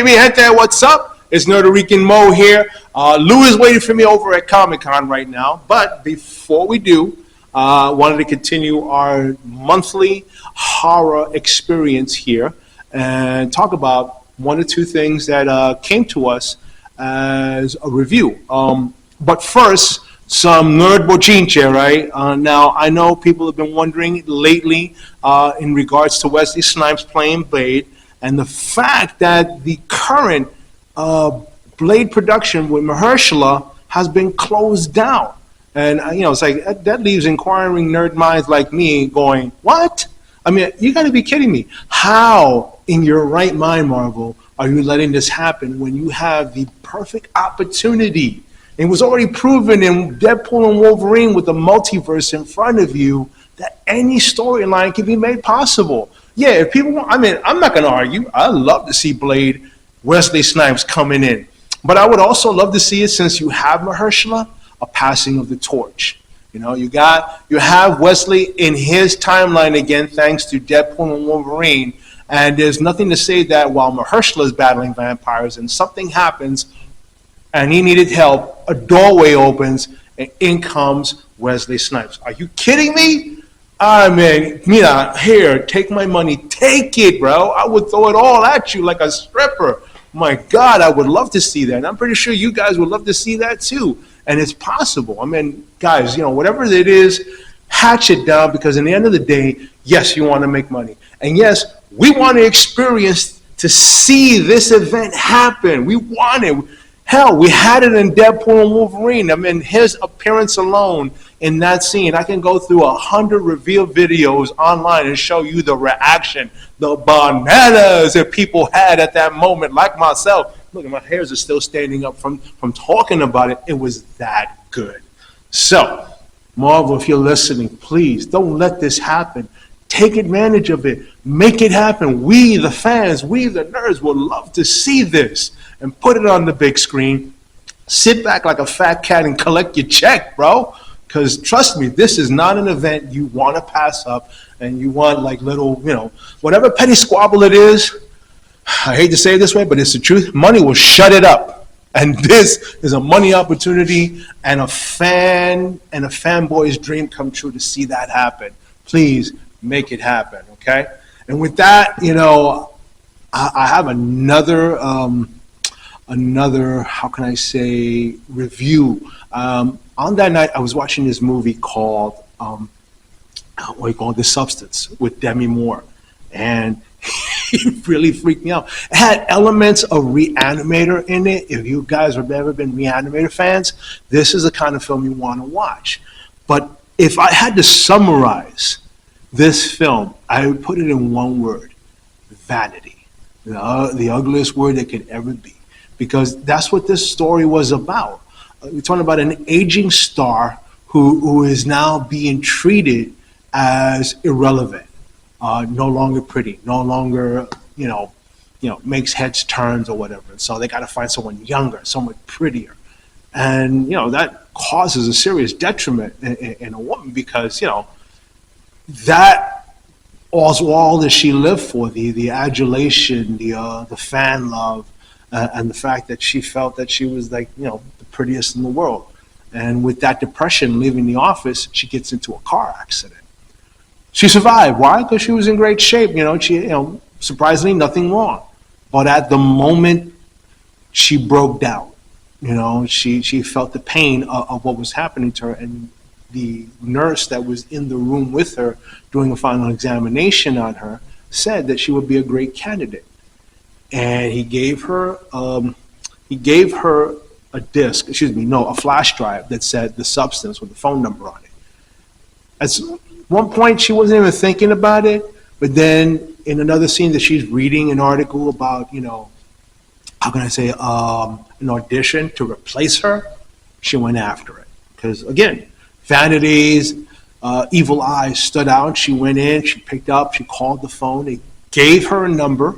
mi gente, what's up? It's Rican Mo here. Lou is waiting for me over at Comic Con right now. But before we do, wanted to continue our monthly horror experience here and talk about one or two things that came to us as a review. But first, some nerd bochinche, right? Now, I know people have been wondering lately in regards to Wesley Snipes playing Blade and the fact that the current Blade production with Mahershala has been closed down. And, it's like that leaves inquiring nerd minds like me going, what? I mean, you got to be kidding me. How in your right mind, Marvel, are you letting this happen when you have the perfect opportunity? It was already proven in Deadpool and Wolverine with the multiverse in front of you that any storyline can be made possible. Yeah, if people want, I'm not going to argue. I love to see Blade, Wesley Snipes coming in. But I would also love to see it, since you have Mahershala, a passing of the torch. You have Wesley in his timeline again, thanks to Deadpool and Wolverine. And there's nothing to say that while Mahershala is battling vampires and something happens and he needed help, a doorway opens and in comes Wesley Snipes. Are you kidding me? I mean, here, take my money. Take it, bro. I would throw it all at you like a stripper. My God, I would love to see that. And I'm pretty sure you guys would love to see that too. And it's possible. I mean, guys, whatever it is, hatch it down, because in the end of the day, yes, you want to make money. And yes, we want to experience to see this event happen. We want it. Hell, we had it in Deadpool and Wolverine. I mean, his appearance alone in that scene, I can go through 100 reveal videos online and show you the reaction, the bananas that people had at that moment, like myself. Look, my hairs are still standing up from talking about it. It was that good. So, Marvel, if you're listening, please don't let this happen. Take advantage of it. Make it happen. We, the fans, we, the nerds, would love to see this and put it on the big screen. Sit back like a fat cat and collect your check, bro. Because trust me, this is not an event you want to pass up, and you want like little, whatever petty squabble it is. I hate to say it this way, but it's the truth. Money will shut it up. And this is a money opportunity and a fan and a fanboy's dream come true to see that happen. Please make it happen, okay? And with that, I have another, how can I say, review. On that night, I was watching this movie called, The Substance with Demi Moore. And it really freaked me out. It had elements of Reanimator in it. If you guys have ever been Reanimator fans, this is the kind of film you want to watch. But if I had to summarize this film, I would put it in one word: vanity. The ugliest word that could ever be. Because that's what this story was about. We're talking about an aging star who is now being treated as irrelevant. No longer pretty, no longer, makes heads turns or whatever. And so they got to find someone younger, someone prettier. And, that causes a serious detriment in a woman, because, that all that she lived for, the adulation, the fan love, and the fact that she felt that she was like, the prettiest in the world. And with that depression, leaving the office, she gets into a car accident. She survived. Why? Because she was in great shape. She, surprisingly, nothing wrong. But at the moment, she broke down. She felt the pain of what was happening to her. And the nurse that was in the room with her doing a final examination on her said that she would be a great candidate. And he gave her a disc, a flash drive that said The Substance with the phone number on it. At one point, she wasn't even thinking about it, but then in another scene that she's reading an article about, how can I say, an audition to replace her, she went after it. Because again, vanities, evil eyes stood out. She went in, she picked up, she called the phone, they gave her a number,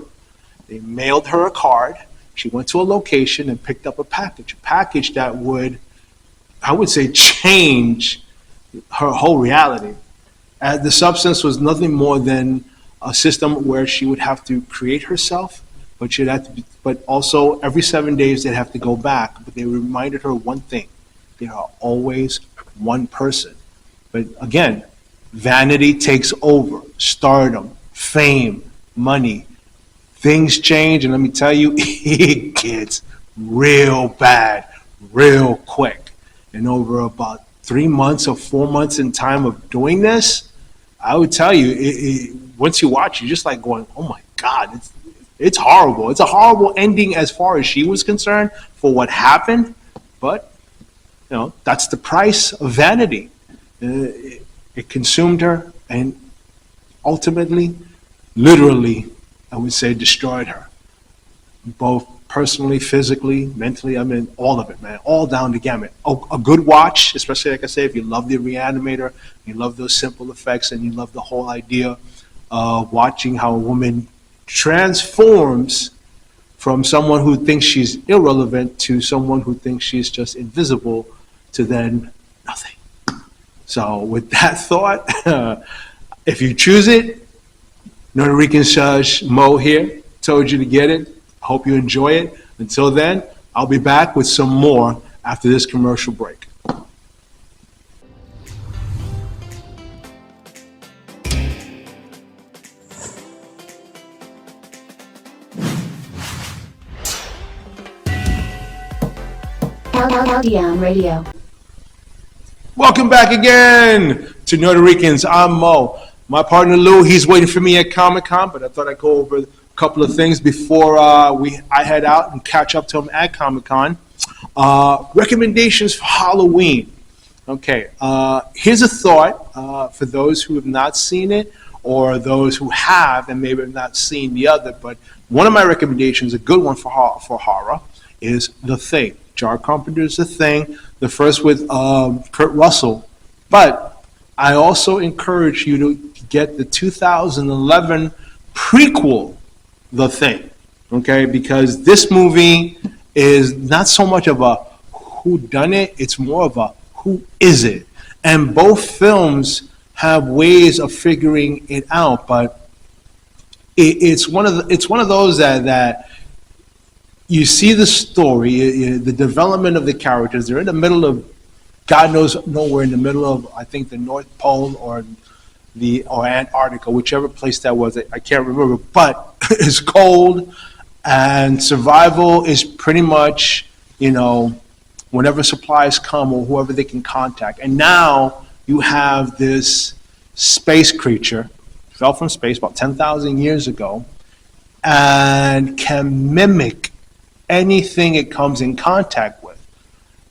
they mailed her a card. She went to a location and picked up a package that would, I would say, change her whole reality. The Substance was nothing more than a system where she would have to create herself but she'd have to but also every 7 days they'd have to go back. But they reminded her one thing: they are always one person. But again, vanity takes over. Stardom, fame, money. Things change, and let me tell you, it gets real bad, real quick. And over about 3 months or 4 months in time of doing this, I would tell you, once you watch, you're just like going, "Oh my God, it's horrible." It's a horrible ending as far as she was concerned for what happened, but that's the price of vanity. It consumed her, and ultimately, literally, I would say destroyed her, both personally, physically, mentally. I mean, all of it, man, all down the gamut. A good watch, especially like I say, if you love the Reanimator, you love those simple effects, and you love the whole idea of watching how a woman transforms from someone who thinks she's irrelevant to someone who thinks she's just invisible to then nothing. So with that thought, if you choose it, Puerto Rican Judge Mo here told you to get it. I hope you enjoy it. Until then, I'll be back with some more after this commercial break. LDM Radio. Welcome back again to Puerto Ricans. I'm Mo. My partner Lou, he's waiting for me at Comic Con, but I thought I'd go over a couple of things before I head out and catch up to him at Comic Con. Recommendations for Halloween. Okay, here's a thought for those who have not seen it or those who have and maybe have not seen the other. But one of my recommendations, a good one for horror, is The Thing. Jar Carpenter's The Thing, the first with Kurt Russell. But I also encourage you to get the 2011 prequel, The Thing, okay? Because this movie is not so much of a whodunit, it's more of a who is it? And both films have ways of figuring it out, but it's one of those that you see the story, the development of the characters. They're in the middle of, God knows nowhere, in the middle of, I think, the North Pole or Antarctica, whichever place that was. I can't remember, but it's cold, and survival is pretty much, whenever supplies come or whoever they can contact. And now you have this space creature, fell from space about 10,000 years ago, and can mimic anything it comes in contact with.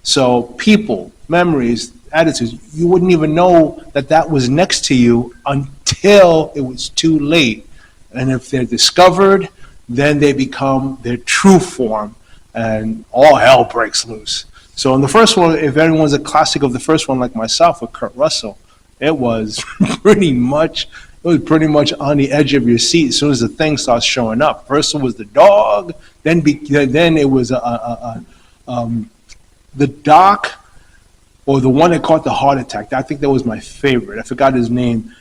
So people, memories, attitudes, you wouldn't even know that was next to you until it was too late. And if they're discovered, then they become their true form, and all hell breaks loose. So in the first one, if anyone's a classic of the first one like myself with Kurt Russell, it was pretty much on the edge of your seat as soon as the thing starts showing up. First it was the dog, then it was the doc, or the one that caught the heart attack. I think that was my favorite. I forgot his name.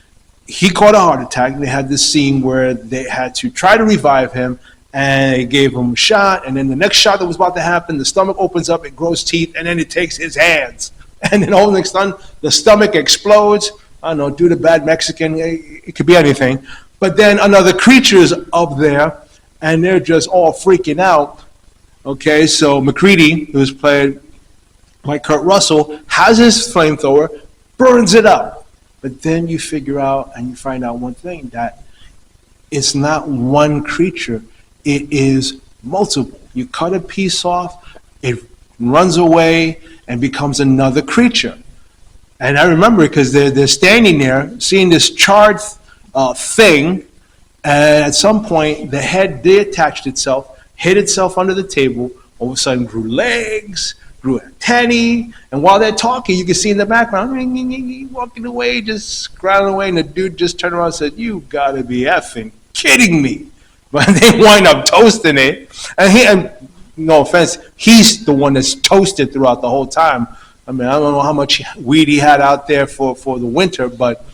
He caught a heart attack, and they had this scene where they had to try to revive him, and they gave him a shot, and then the next shot that was about to happen, the stomach opens up, it grows teeth, and then it takes his hands. And then all next time, the stomach explodes. I don't know, do the bad Mexican, it could be anything. But then another creature's up there, and they're just all freaking out. Okay, so McCready, who's played by Kurt Russell, has his flamethrower, burns it up. But then you figure out and you find out one thing, that it's not one creature, it is multiple. You cut a piece off, it runs away and becomes another creature. And I remember it because they're standing there seeing this charred thing, and at some point the head detached itself, hid itself under the table, all of a sudden grew legs, grew antennae, and while they're talking, you can see in the background, walking away, just growling away, and the dude just turned around and said, "You gotta be effing kidding me." But they wind up toasting it, and no offense, he's the one that's toasted throughout the whole time. I mean, I don't know how much weed he had out there for the winter, but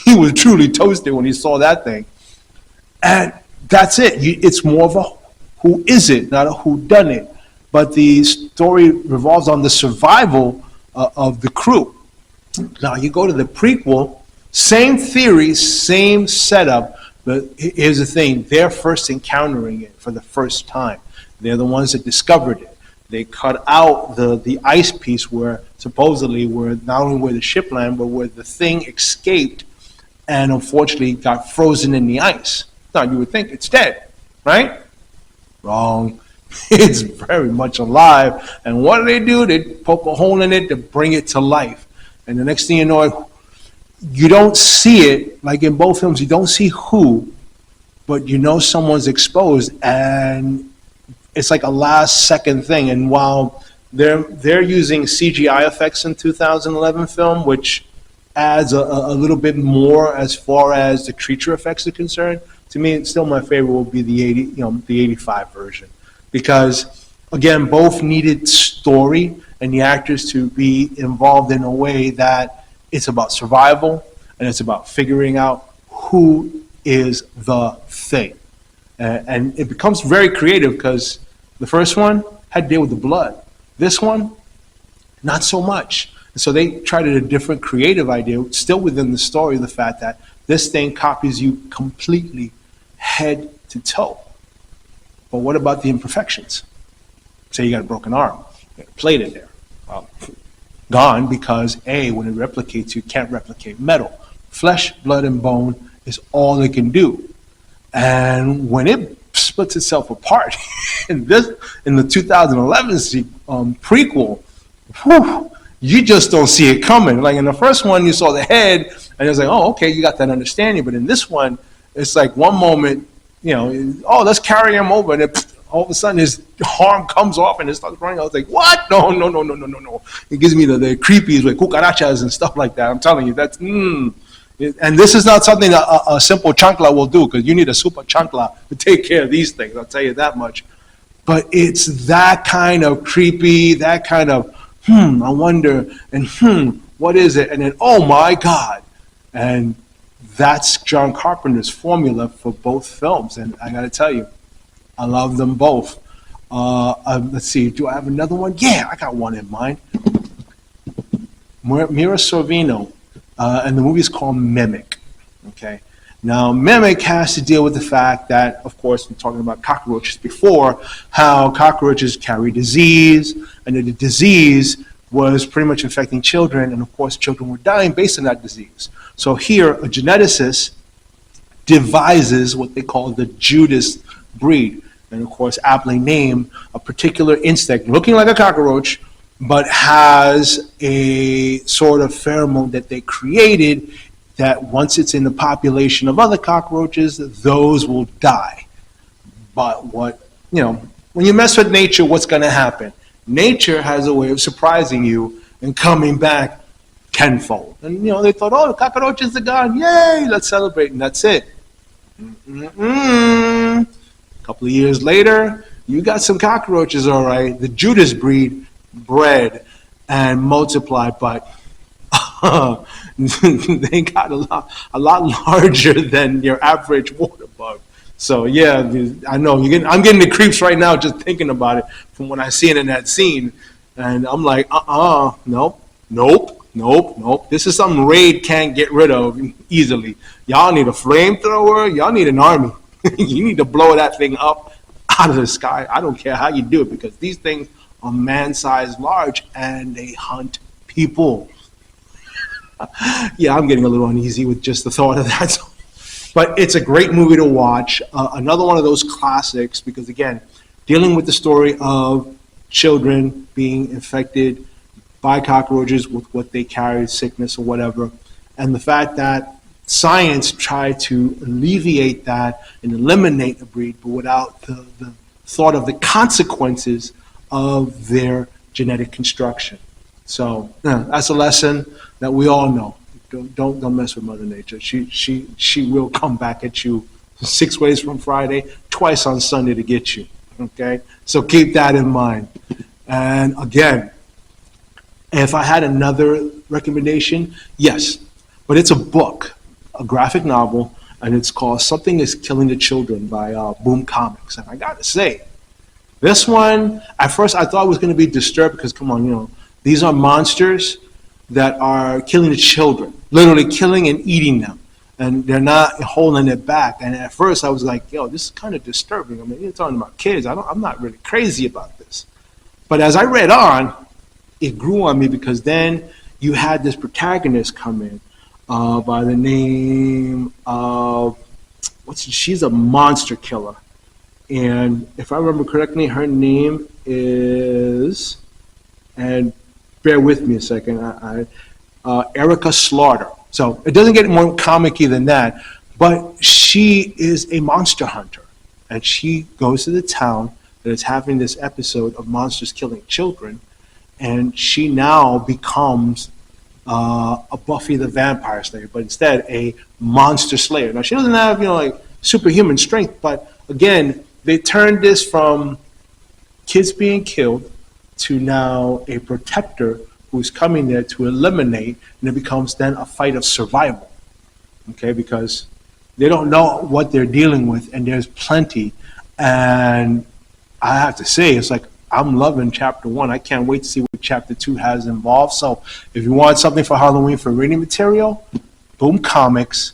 he was truly toasted when he saw that thing. And that's it. It's more of a who is it, not a who done it, but the story revolves on the survival of the crew. Now you go to the prequel, same theory, same setup, but here's the thing, they're first encountering it for the first time. They're the ones that discovered it. They cut out the ice piece where supposedly where not only where the ship landed, but where the thing escaped and unfortunately got frozen in the ice. Now you would think it's dead, right? Wrong. It's very much alive. And what do? They poke a hole in it to bring it to life. And the next thing you know, you don't see it, like in both films, you don't see who, but you know someone's exposed, and it's like a last second thing. And while they're using CGI effects in 2011 film, which adds a little bit more as far as the creature effects are concerned, to me, it's still my favorite will be the 85 version. Because again, both needed story and the actors to be involved in a way that it's about survival and it's about figuring out who is the thing. And it becomes very creative because the first one had to deal with the blood. This one, not so much. And so they tried a different creative idea, still within the story, the fact that this thing copies you completely head to toe. But what about the imperfections? Say you got a broken arm, you got a plate in there. Well, gone because A, when it replicates, you can't replicate metal. Flesh, blood, and bone is all it can do. And when it splits itself apart in the 2011 prequel, whew, you just don't see it coming. Like in the first one, you saw the head, and it's like, oh, okay, you got that understanding. But in this one, it's like one moment, oh, let's carry him over, and it, all of a sudden his arm comes off and it starts running. I was like, what? No. It gives me the creepies with cucarachas and stuff like that. I'm telling you, that's, and this is not something a simple chancla will do, because you need a super chancla to take care of these things, I'll tell you that much. But it's that kind of creepy, that kind of, I wonder, and what is it? And then, oh my God. And that's John Carpenter's formula for both films. And I gotta tell you, I love them both. Let's see, do I have another one? Yeah, I got one in mind. Mira Sorvino, and the movie is called Mimic. Okay, now Mimic has to deal with the fact that, of course, we're talking about cockroaches before, how cockroaches carry disease, and that the disease was pretty much infecting children, and of course, children were dying based on that disease. So here, a geneticist devises what they call the Judas breed, and of course aptly named a particular insect looking like a cockroach, but has a sort of pheromone that they created that once it's in the population of other cockroaches, those will die. But when you mess with nature, what's going to happen? Nature has a way of surprising you and coming back tenfold. And they thought, oh, the cockroaches are gone, yay, let's celebrate, and that's it. A couple of years later, you got some cockroaches, all right. The Judas breed bred and multiplied, but they got a lot larger than your average water bug. So yeah, I know I'm getting the creeps right now just thinking about it from when I see it in that scene, and I'm like, nope. This is something Raid can't get rid of easily. Y'all need a flamethrower. Y'all need an army. You need to blow that thing up out of the sky. I don't care how you do it, because these things are man-sized large and they hunt people. Yeah, I'm getting a little uneasy with just the thought of that. But it's a great movie to watch. Another one of those classics, because again, dealing with the story of children being infected by cockroaches with what they carry, sickness or whatever, and the fact that science tried to alleviate that and eliminate the breed, but without the thought of the consequences of their genetic construction. So that's a lesson that we all know. Don't mess with Mother Nature. She will come back at you 6 ways from Friday, twice on Sunday to get you. Okay, so keep that in mind. And again, if I had another recommendation, yes, but it's a book, a graphic novel, and it's called Something is Killing the Children by Boom Comics. And I gotta say, this one, at first I thought it was gonna be disturbed because, come on, these are monsters that are killing the children, literally killing and eating them. And they're not holding it back. And at first I was like, this is kind of disturbing. I mean, you're talking about kids. I'm not really crazy about this. But as I read on, it grew on me because then you had this protagonist come in by the name of, she's a monster killer. And if I remember correctly, her name is, and bear with me a second, Erica Slaughter. So it doesn't get more comic-y than that, but she is a monster hunter. And she goes to the town that is having this episode of monsters killing children, and she now becomes a Buffy the Vampire Slayer, but instead a monster slayer. Now she doesn't have, like superhuman strength, but again, they turned this from kids being killed to now a protector who's coming there to eliminate, and it becomes then a fight of survival, okay, because they don't know what they're dealing with, and there's plenty. And I have to say, it's like, I'm loving chapter 1. I can't wait to see what chapter 2 has involved. So if you want something for Halloween for reading material, Boom Comics,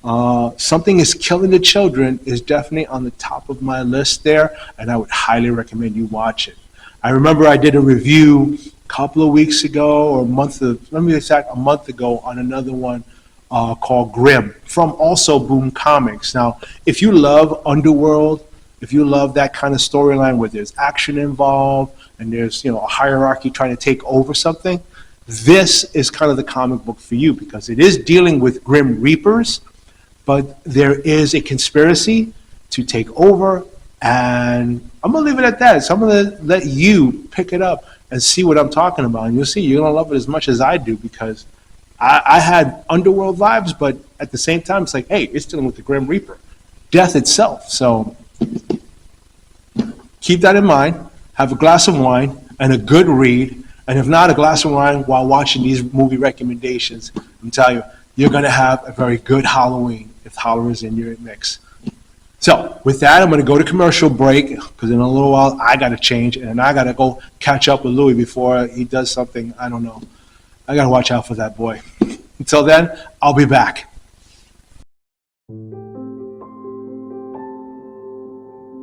Something is Killing the Children is definitely on the top of my list there, and I would highly recommend you watch it. I remember I did a review a couple of weeks ago, or a month ago, on another one called Grimm from also Boom Comics. Now, if you love Underworld, if you love that kind of storyline where there's action involved and there's a hierarchy trying to take over something, this is kind of the comic book for you, because it is dealing with Grim Reapers, but there is a conspiracy to take over, and I'm going to leave it at that. So I'm going to let you pick it up and see what I'm talking about. And you'll see you're going to love it as much as I do, because I had Underworld vibes, but at the same time, it's like, hey, it's dealing with the Grim Reaper, death itself. So keep that in mind. Have a glass of wine and a good read. And if not, a glass of wine while watching these movie recommendations. I'm telling you, you're going to have a very good Halloween if horror is in your mix. So with that, I'm going to go to commercial break, because in a little while I got to change, and I got to go catch up with Louis before he does something. I don't know. I got to watch out for that boy. Until then, I'll be back.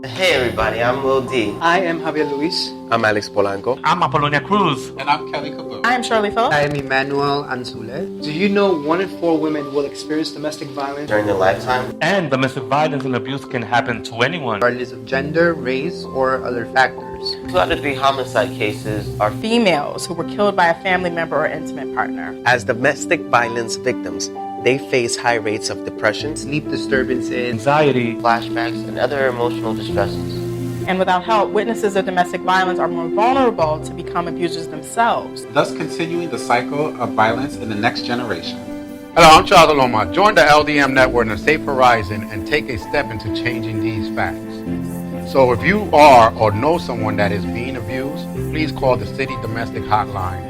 Hey everybody, I'm Lil D. I am Javier Luis. I'm Alex Polanco. I'm Apollonia Cruz. And I'm Kelly Caboose. I am Shirley Phillips. I am Emmanuel Anzule. Do you know 1 in 4 women will experience domestic violence During their lifetime. And domestic violence and abuse can happen to anyone, regardless of gender, race, or other factors? 2 out of 3 homicide cases are Females who were killed by a family member or intimate partner. As domestic violence victims, they face high rates of depression, Sleep disturbances, anxiety, flashbacks, and other emotional distresses. And without help, witnesses of domestic violence are more vulnerable to become abusers themselves. thus continuing the cycle of violence in the next generation. Hello, I'm Charles Laloma. Join the LDM Network and a safe horizon and take a step into changing these facts. So if you are or know someone that is being abused, please call the City Domestic Hotline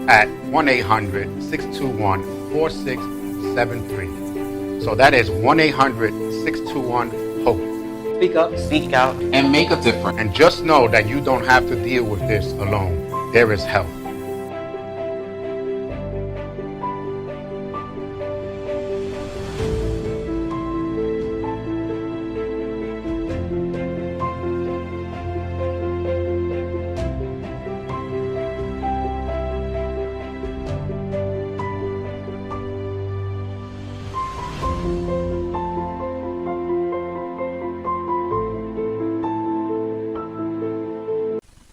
at 1-800-621-4673. So that is 1-800-621-HOPE. speak up, Speak out. And make a difference. And just know that you don't have to deal with this alone. There is help.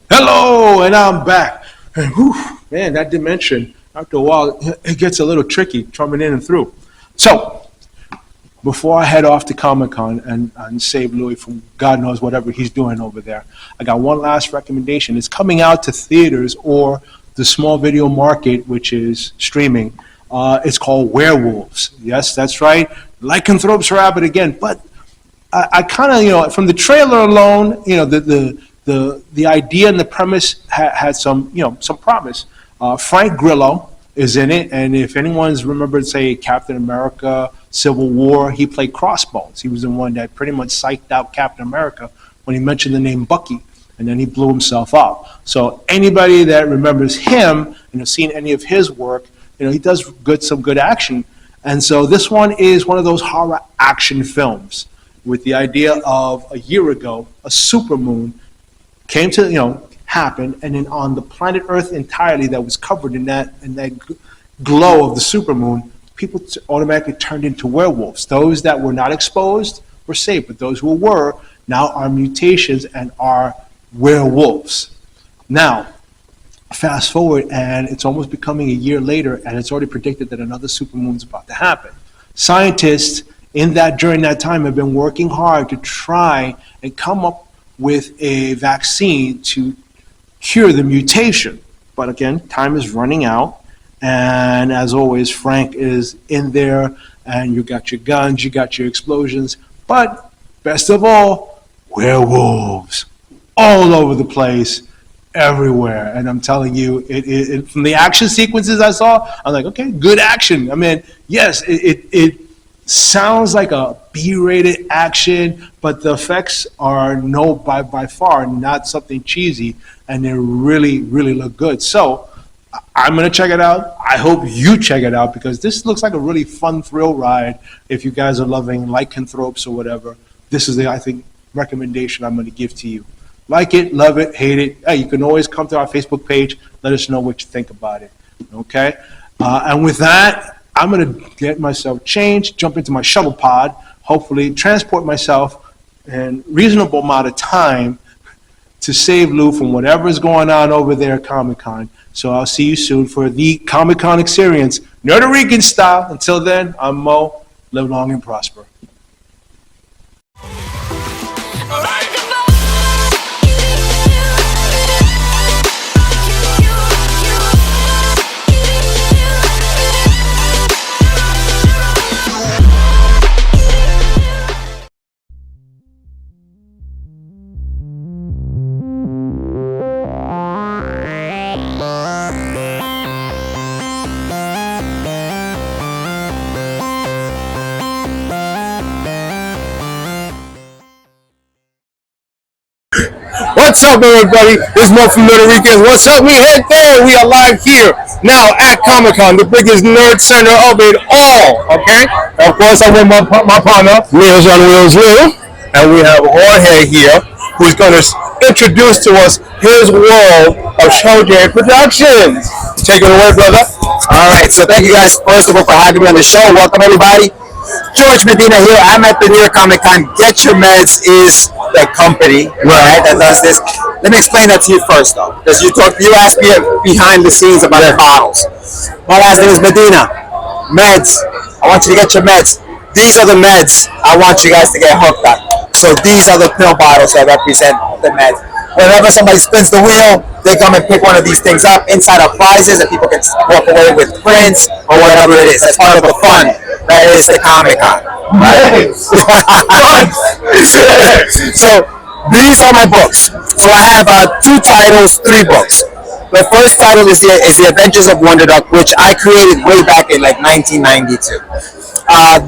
Hello, and I'm back. And whew, man, that dimension, after a while, it gets a little tricky coming in and through. So, before I head off to Comic Con and save Louis from God knows whatever he's doing over there, I got one last recommendation. It's coming out to theaters or the small video market, which is streaming. It's called Werewolves. Yes, that's right. Lycanthropes rabbit again. But I kind of, from the trailer alone, the idea and the premise had some promise. Frank Grillo is in it, and if anyone's remembered, say, Captain America, Civil War. He played Crossbones. He was the one that pretty much psyched out Captain America when he mentioned the name Bucky, and then he blew himself up. So anybody that remembers him and has seen any of his work, he does some good action. And so this one is one of those horror action films with the idea of a year ago, a supermoon came to, happen, and then on the planet Earth entirely that was covered in that glow of the supermoon, people automatically turned into werewolves. Those that were not exposed were safe, but those who were now are mutations and are werewolves. Now, fast forward, and it's almost becoming a year later, and it's already predicted that another supermoon is about to happen. Scientists during that time have been working hard to try and come up with a vaccine to cure the mutation. But again, time is running out, and as always, Frank is in there, and you got your guns, you got your explosions, but best of all, werewolves all over the place, everywhere. And I'm telling you, it from the action sequences I saw, I'm like, okay, good action. I mean, yes, it sounds like a B-rated action, but the effects are by far not something cheesy, and they really, really look good. So I'm going to check it out. I hope you check it out, because this looks like a really fun thrill ride. If you guys are loving lycanthropes or whatever, this is the, I think, recommendation I'm going to give to you. Like it, love it, hate it. Hey, you can always come to our Facebook page. Let us know what you think about it. Okay? And with that, I'm going to get myself changed, jump into my shuttle pod, hopefully transport myself in a reasonable amount of time to save Lou from whatever is going on over there at Comic Con. So I'll see you soon for the Comic Con experience, Rican style. Until then, I'm Mo. Live long and prosper. What's up, everybody? This is Mo from Rican. What's up? We head there. We are live here now at Comic Con, the biggest nerd center of it all. Okay. Of course, I'm with my partner, Wheels on Wheels Lou, and we have Jorge here, who's going to introduce to us his world of Showjay Productions. Take it away, brother. All right. So thank you guys first of all for having me on the show. Welcome, everybody. George Medina here. I'm at the New York Comic Con. Get Your Meds is the company, right, that does this. Let me explain that to you first, though, because you asked me behind the scenes about the bottles. My last name is Medina. Meds. I want you to get your meds. These are the meds I want you guys to get hooked on. So these are the pill bottles that represent the meds. Whenever somebody spins the wheel, they come and pick one of these things up. Inside are prizes that people can walk away with, prints or whatever it is. That's part of the fun. That is the Comic Con. Right? So these are my books. So I have 2 titles, 3 books. The first title is the Adventures of Wonder Duck, which I created way back in like 1992.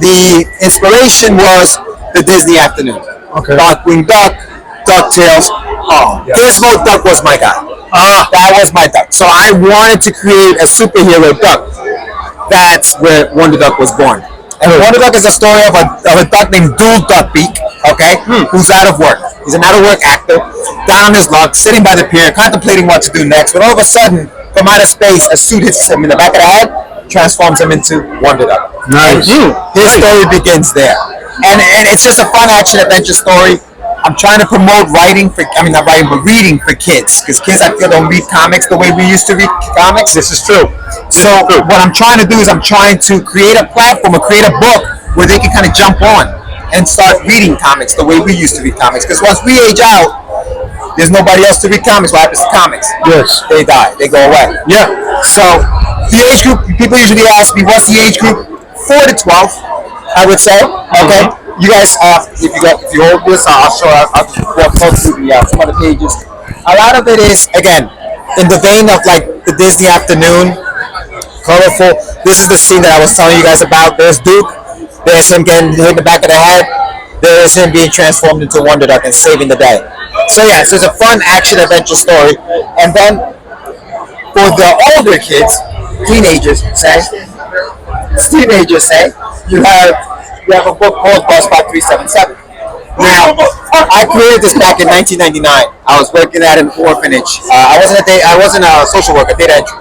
The inspiration was the Disney Afternoon. Okay. Darkwing Duck, DuckTales. Oh, yes. Gizmo Duck was my guy. That was my duck. So I wanted to create a superhero duck. That's where Wonder Duck was born. And Wonder Duck is a story of a duck named Dual Duckbeak, okay, who's out of work. He's an out-of-work actor, down on his luck, sitting by the pier, contemplating what to do next. But all of a sudden, from outer space, a suit hits him in the back of the head, transforms him into Wonder Duck. Nice. His story begins there. And it's just a fun action-adventure story. I'm trying to promote reading for kids, because kids, I feel, don't read comics the way we used to read comics. This is true. So what I'm trying to do is I'm trying to create a platform or create a book where they can kind of jump on and start reading comics the way we used to read comics. Because once we age out, there's nobody else to read comics. What happens to comics? Yes. They die. They go away. Yeah. So the age group, people usually ask me, what's the age group? 4 to 12, I would say. Okay. You guys, if you hold this, I'll show. I'll walk through some of the pages. A lot of it is, again, in the vein of like the Disney Afternoon, colorful. This is the scene that I was telling you guys about. There's Duke. There's him getting hit in the back of the head. There is him being transformed into Wonder Duck and saving the day. So yeah, so it's a fun action adventure story. And then for the older kids, teenagers say, you have a book called Bus Spot 377. Now, I created this back in 1999. I was working at an orphanage. I wasn't a social worker. I did entry.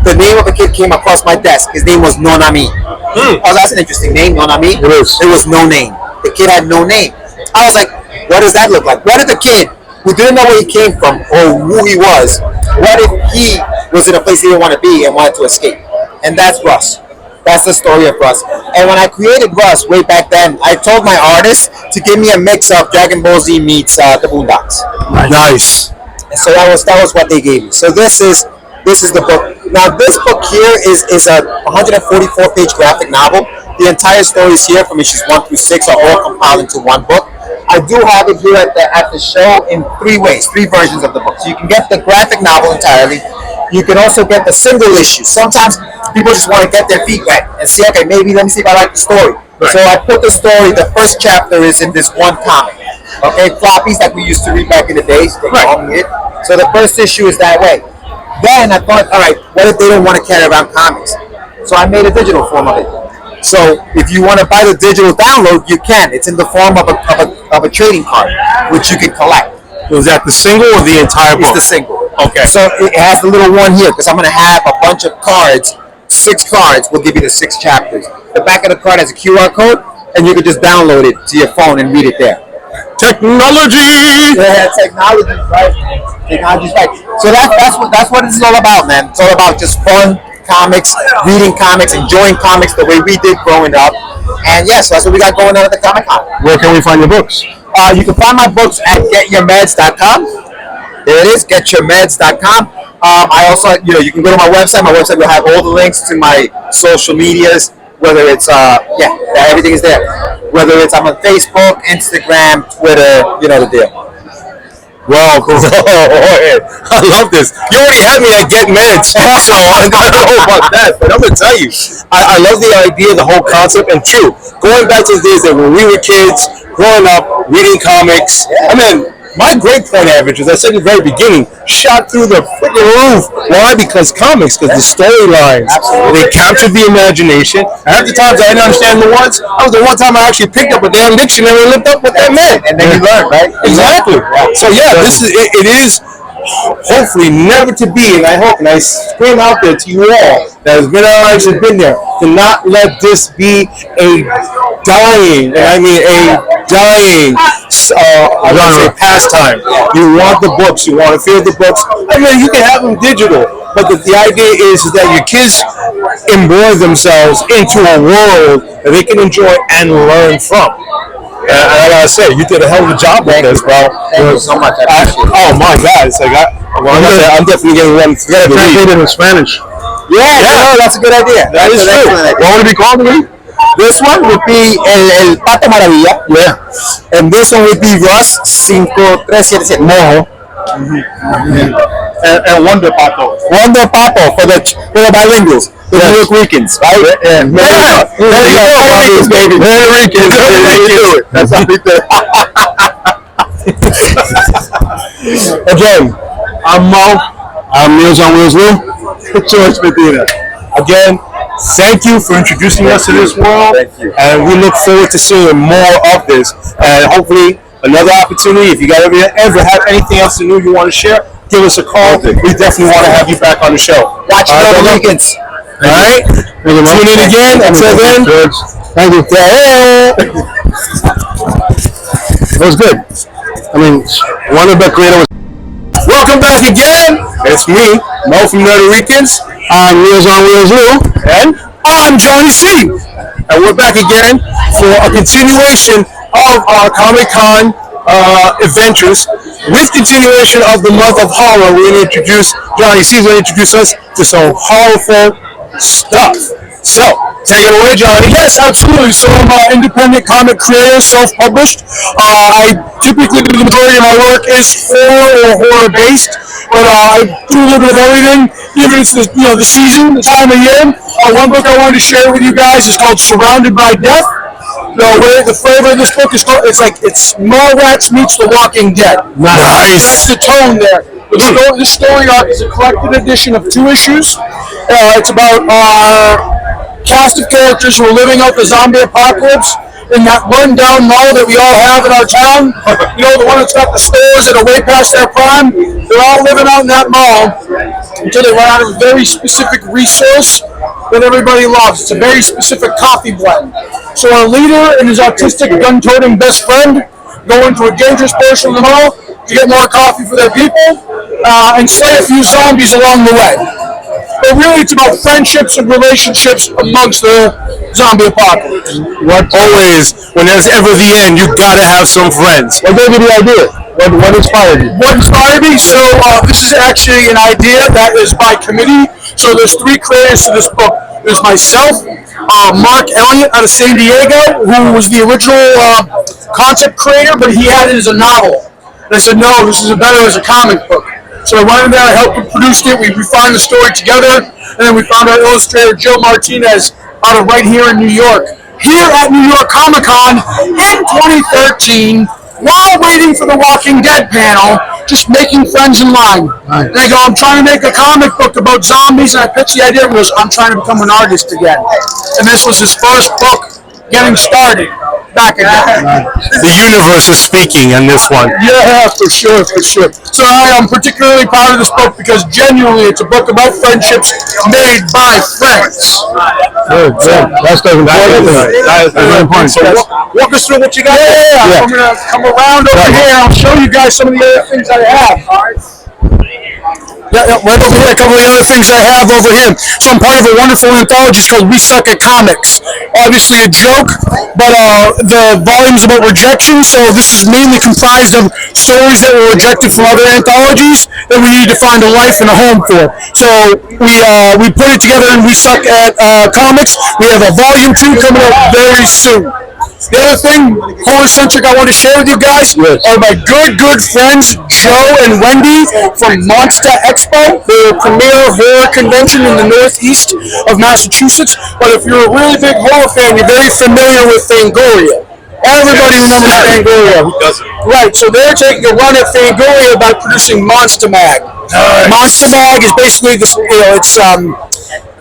The name of a kid came across my desk. His name was Nonami. Oh, that's an interesting name, Nonami. It was no name. The kid had no name. I was like, what does that look like? What if the kid who didn't know where he came from or who he was, what if he was in a place he didn't want to be and wanted to escape? And that's Russ. That's the story of Russ. And when I created Russ way back then, I told my artist to give me a mix of Dragon Ball Z meets the Boondocks. Nice. And so that was what they gave me. So this is the book. Now this book here is a 144-page graphic novel. The entire stories here from issues 1 through 6 are all compiled into one book. I do have it here at the show in 3 ways, 3 versions of the book. So you can get the graphic novel entirely. You can also get the single issue. Sometimes people just want to get their feet wet and see, okay, maybe let me see if I like the story. Right. So I put the story, the first chapter is in this one comic. Okay, floppies that we used to read back in the days. They call me it. So the first issue is that way. Then I thought, all right, what if they don't want to carry around comics? So I made a digital form of it. So if you want to buy the digital download, you can. It's in the form of a trading card, which you can collect. Was that the single or the entire book? It's the single. Okay. So it has the little one here because I'm going to have a bunch of cards. 6 cards will give you the 6 chapters. The back of the card has a QR code, and you can just download it to your phone and read it there. Technology. Yeah, technology, right? Technology's right. So that's what it's all about, man. It's all about just fun comics, reading comics, enjoying comics the way we did growing up. And yes, that's what we got going on at the Comic Con. Where can we find your books? You can find my books at getyourmeds.com. There it is, getyourmeds.com. I also, you can go to my website. My website will have all the links to my social medias, whether it's, everything is there. Whether it's I'm on Facebook, Instagram, Twitter, you know the deal. Well, I love this. You already had me at Get Meds, so I don't know about that, but I'm going to tell you, I love the idea, the whole concept, and true, going back to the days that when we were kids, growing up, reading comics, I mean, my grade point average, as I said at the very beginning, shot through the freaking roof. Why? Because comics, because the storylines, they captured the imagination. Half the times I didn't understand the words. That was the one time I actually picked up a damn dictionary and looked up what that meant. And then you learn, right? Exactly. So yeah, it is hopefully never to be, and I hope, and I scream out there to you all that has been around and been there, to not let this be a dying, and I mean a dying, I want to say pastime. You want the books, you want to feel the books. I mean, you can have them digital, but the idea is that your kids embroil themselves into a world that they can enjoy and learn from. And I gotta say, you did a hell of a job with this, bro. Thank you so much. Oh my God! It's like I'm definitely getting one. Translated in Spanish. Yeah, that's a good idea. That is true. What would it be called again? This one would be El Pato Maravilla. Yeah. And this one would be Russ 5377 Mojo. And Wonder Pato. Wonder Pato for the bilinguals, the New York Ricans, right? Yeah. Baby. Ricans. That's how we do it. Again, I'm Mo. I'm Meals on Wheels Lou. George Medina. Again, thank you for introducing us to this world. Thank you. And we look forward to seeing more of this. And hopefully, another opportunity. If you ever have anything else new you want to share, give us a call. We definitely want to have you back on the show. Watch the Ricans. All right. Tune in again. Until then, thank you. That was good. I mean, one of the creators. Welcome back again. It's me, Mo from Nerdy Ricans. I'm Wheels on Wheels Lou. And I'm Johnny C. And we're back again for a continuation of our Comic Con adventures. With continuation of the month of horror, we're going to introduce, Johnny C is going to introduce us to some horrorful stuff. So, take it away, Johnny. Yes, absolutely. So I'm an independent comic creator, self-published. I typically, the majority of my work is horror-based, but I do a little bit of everything. Even it's the season, the time of year. One book I wanted to share with you guys is called Surrounded by Death. The flavor of this book is called, it's Mallrats meets The Walking Dead. Nice. That's the tone there. This story arc is a collected edition of 2 issues. It's about our cast of characters who are living out the zombie apocalypse in that run-down mall that we all have in our town. The one that's got the stores that are way past their prime. They're all living out in that mall until they run out of a very specific resource that everybody loves. It's a very specific coffee blend. So our leader and his autistic gun-toting best friend go into a dangerous portion of the mall to get more coffee for their people and slay a few zombies along the way. But really, it's about friendships and relationships amongst the zombie apocalypse. What always, when there's ever the end, you gotta have some friends. What gave you the idea? What inspired you? What inspired me? So this is actually an idea that is by committee. So there's 3 creators to this book. There's myself, Mark Elliott out of San Diego, who was the original concept creator, but he had it as a novel. And I said, no, this is better as a comic book. So I went in there, I helped him produce it, we refined the story together, and then we found our illustrator, Joe Martinez, out of right here in New York. Here at New York Comic Con in 2013, while waiting for the Walking Dead panel, just making friends in line. Nice. And I go, I'm trying to make a comic book about zombies, and I pitched the idea, and goes, I'm trying to become an artist again. And this was his first book getting started. Back again. The universe is speaking on this one. Yeah, for sure. So I am particularly proud of this book because genuinely it's a book about friendships made by friends. Good. That's the important thing. That is very important. So walk us through what you got. Yeah. I'm going to come around over here and I'll show you guys some of the other things I have. Yeah, right over here, a couple of the other things I have over here. So I'm part of a wonderful anthology called We Suck at Comics. Obviously a joke, but the volume's about rejection, so this is mainly comprised of stories that were rejected from other anthologies that we need to find a life and a home for. So we put it together in We Suck at Comics. We have a volume 2 coming out very soon. The other thing, horror-centric, I want to share with you guys are my good friends, Joe and Wendy from Monster Expo, the premier horror convention in the northeast of Massachusetts. But if you're a really big horror fan, you're very familiar with Fangoria. Everybody remembers Fangoria. Who doesn't? Right, so they're taking a run at Fangoria by producing Monster Mag. Monster Mag is basically this, it's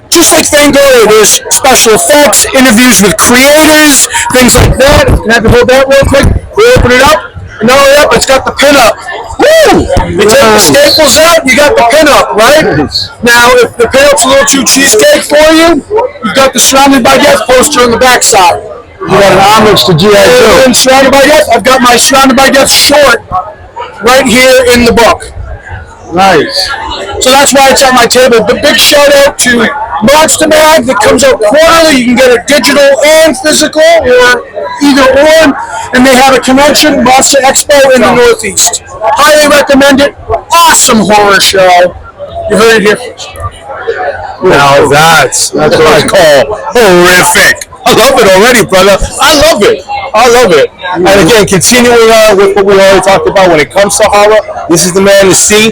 just like Fangoria, there's special effects, interviews with creators, things like that. Can I have to hold that real quick? We open it up, and now it's got the pin-up. Woo! You take the staples out, you got the pin-up, right? Now, if the pin-up's a little too cheesecake for you, you've got the Surrounded by Death poster on the backside. You got an homage to G.I. Joe. And Surrounded by Death, I've got my Surrounded by Death short right here in the book. Nice. So that's why it's on my table. The big shout out to Monster Mag that comes out quarterly. You can get it digital and physical, or either or. And they have a convention, Monster Expo in the Northeast. Highly recommend it. Awesome horror show. You heard it here first. Now that's what I call horrific. I love it already, brother. I love it. And again, continuing on with what we already talked about when it comes to horror, this is the man to see.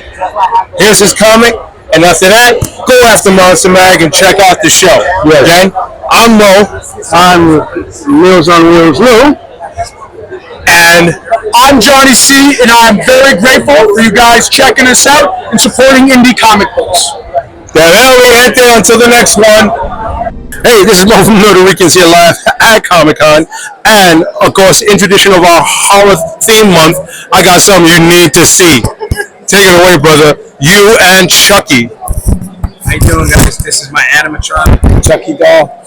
Here's his comic. And after that, go after Monster Mag and check out the show. Yes. Okay? I'm Mo. I'm Wheels on Wheels Lou. And I'm Johnny C, and I'm very grateful for you guys checking us out and supporting indie comic books. the hell we head there until the next one. Hey, this is Mo from Puerto Ricans here live at Comic Con. And, of course, in tradition of our horror theme month, I got something you need to see. Take it away, brother. You and Chucky. How you doing, guys? This is my animatronic Chucky doll.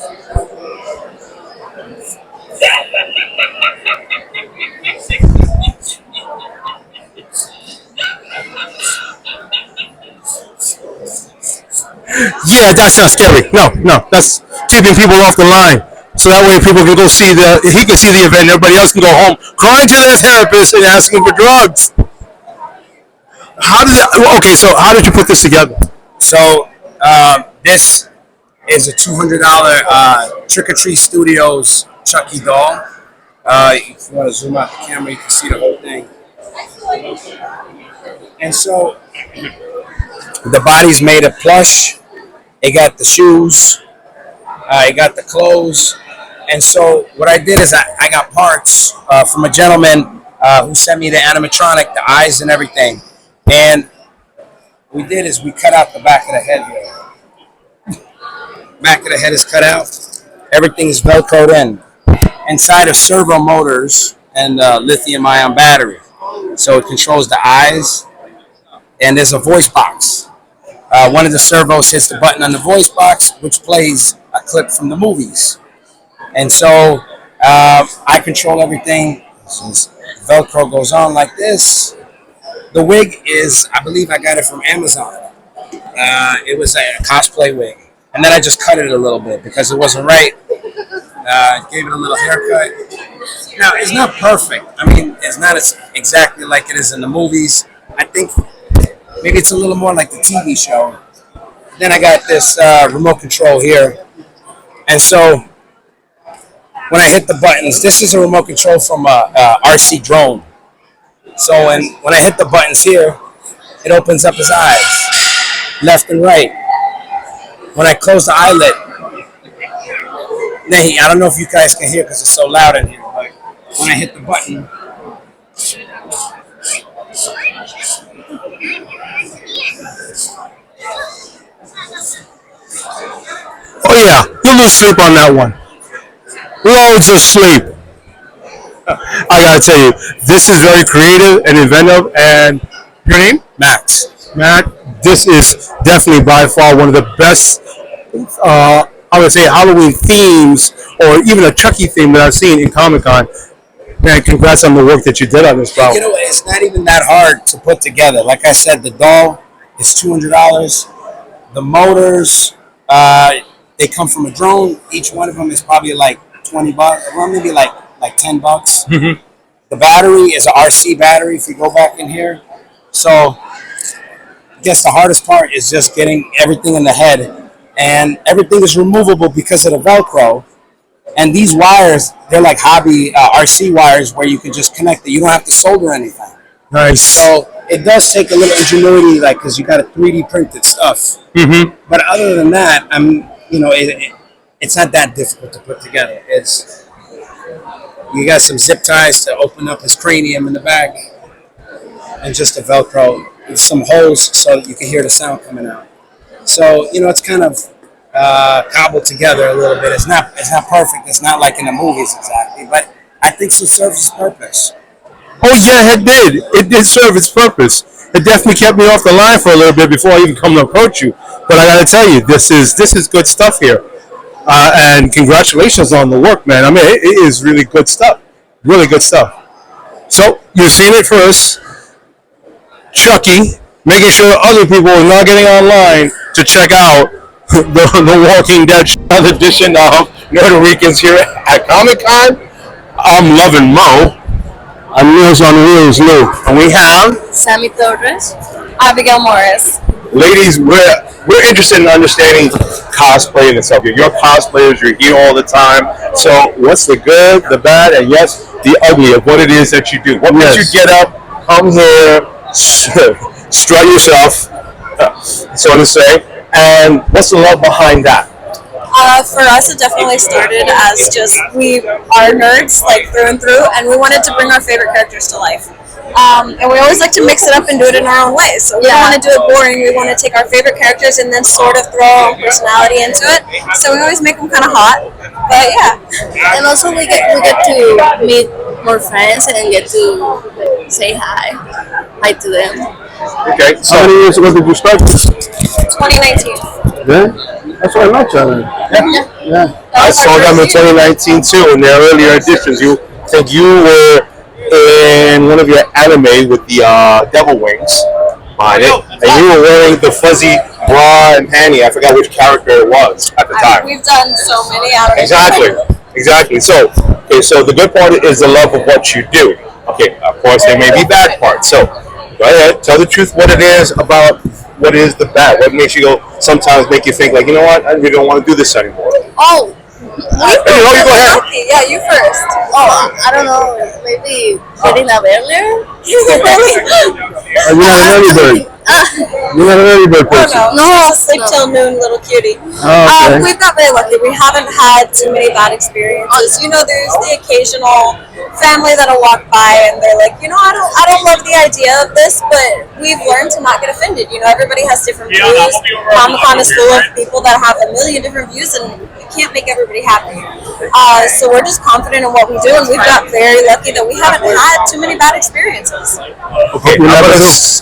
Yeah, that's not scary. No, that's keeping people off the line. So that way people can go see he can see the event, everybody else can go home crying to their therapist and asking for drugs. So how did you put this together? So, this is a $200 Trick or Treat Studios Chucky doll. If you want to zoom out the camera, you can see the whole thing. And so, the body's made of plush. They got the shoes. I got the clothes. And so what I did is I got parts from a gentleman who sent me the animatronic, the eyes and everything. And what we did is we cut out the back of the head here. Back of the head is cut out. Everything is Velcroed in. Inside of servo motors and lithium ion battery. So it controls the eyes. And there's a voice box. One of the servos hits the button on the voice box, which plays a clip from the movies. And so I control everything. Velcro goes on like this. The wig is, I believe I got it from Amazon. It was a cosplay wig. And then I just cut it a little bit because it wasn't right. Gave it a little haircut. Now, it's not perfect. I mean, it's not exactly like it is in the movies. I think maybe it's a little more like the TV show. Then I got this remote control here. And so when I hit the buttons, this is a remote control from a RC drone. So when I hit the buttons here, it opens up his eyes, left and right. When I close the eyelid, I don't know if you guys can hear because it's so loud in here, but when I hit the button, Oh yeah, you'll lose sleep on that one. Loads of sleep. I gotta tell you, this is very creative and inventive. And your name? Max. Matt, this is definitely by far one of the best, I would say, Halloween themes, or even a Chucky theme that I've seen in Comic Con. Man, congrats on the work that you did on this, bro. You know, it's not even that hard to put together. Like I said, the doll is $200. The motors, they come from a drone. Each one of them is probably like $20. Well, maybe like $10. Mm-hmm. The battery is an RC battery. If you go back in here, so I guess the hardest part is just getting everything in the head, and everything is removable because of the Velcro. And these wires, they're like hobby RC wires where you can just connect it. You don't have to solder anything. Nice. So it does take a little ingenuity, like, because you got to 3D printed stuff. Mm-hmm. But other than that, it's not that difficult to put together. You got some zip ties to open up his cranium in the back, and just a Velcro with some holes so that you can hear the sound coming out. So it's kind of cobbled together a little bit. It's not perfect. It's not like in the movies exactly, but I think it serves its purpose. Oh yeah, it did. It did serve its purpose. It definitely kept me off the line for a little bit before I even come to approach you. But I gotta tell you, this is good stuff here. And congratulations on the work, man. I mean, it is really good stuff. Really good stuff. So, you've seen it first. Chucky, making sure other people are not getting online to check out the Walking Dead edition of Puerto Ricans here at Comic Con. I'm loving Mo. I'm Meals on Wheels, Lou. And we have Sammy Torres, Abigail Morris. Ladies, we're interested in understanding cosplay and stuff. You're cosplayers, you're here all the time. So what's the good, the bad, and yes, the ugly of what it is that you do? What makes you get up, come here, strut yourself, so to say, and what's the love behind that? For us, it definitely started as just we are nerds, like through and through, and we wanted to bring our favorite characters to life. And we always like to mix it up and do it in our own way. So we don't want to do it boring. We want to take our favorite characters and then sort of throw our own personality into it. So we always make them kind of hot. But yeah. And also we get to meet more friends and get to say hi to them. Okay, so how many years ago did you start this? 2019. Yeah? That's what I like, John. Yeah. I saw them in 2019 too, in their earlier editions. You think you were in one of your anime with the devil wings behind it, and you were wearing the fuzzy bra and panty. I forgot which character it was at the time. We've done so many anime. Exactly. So the good part is the love of what you do. Okay, of course there may be bad parts. So go ahead, tell the truth what it is about. What is the bad? What makes you sometimes make you think like, you know what, I really don't want to do this anymore? Oh, go ahead. Yeah, you first. Oh, I don't know. Maybe getting up earlier. Are you not an early bird? You're not an early bird person. No, sleep till noon, little cutie. Oh, okay. We've got very lucky. We haven't had too many bad experiences. You know, there's the occasional family that'll walk by and they're like, you know, I don't love the idea of this, but we've learned to not get offended. You know, everybody has different views. Comic-Con is full of people that have a million different views, and you can't make everybody happy. So we're just confident in what we do, and we've got very lucky that we haven't had too many bad experiences. Okay,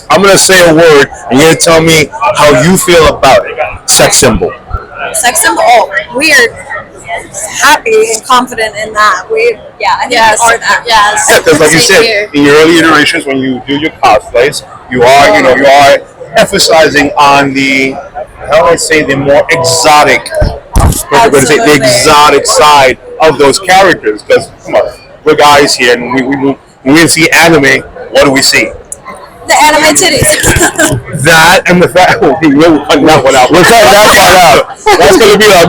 I'm gonna say a word, and you're gonna tell me how you feel about it. Sex symbol. Sex symbol. Oh, we are happy and confident in that. I think we are that. Yes. Because like you said, in your early iterations, when you do your cosplays, you are emphasizing on the, how do I say, the more exotic, the exotic side of those characters. Because come on, we're guys here, and when we see anime, what do we see? The anime titties. That and the fact we'll cut that one out. We'll cut that part out. That's gonna be a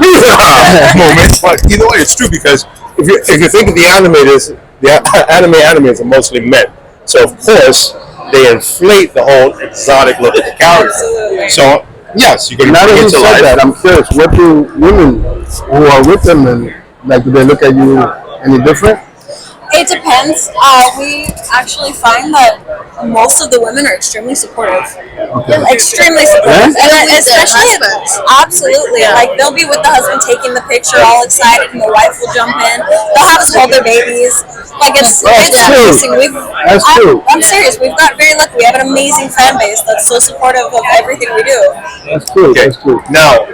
moment. But you know what? It's true, because if you think of the animators, the animators are mostly men. So of course they inflate the whole exotic look of the character. So yes, you're gonna bring it to life. That, I'm curious. What do women who are with them and do they look at you any different? It depends. We actually find that most of the women are extremely supportive. Extremely supportive. And especially, absolutely. Like, they'll be with the husband taking the picture, all excited, and the wife will jump in. They'll have us hold their babies. Like, it's amazing. That's true. I'm serious. We've got very lucky. We have an amazing fan base that's so supportive of everything we do. That's true. Okay. That's true. Now,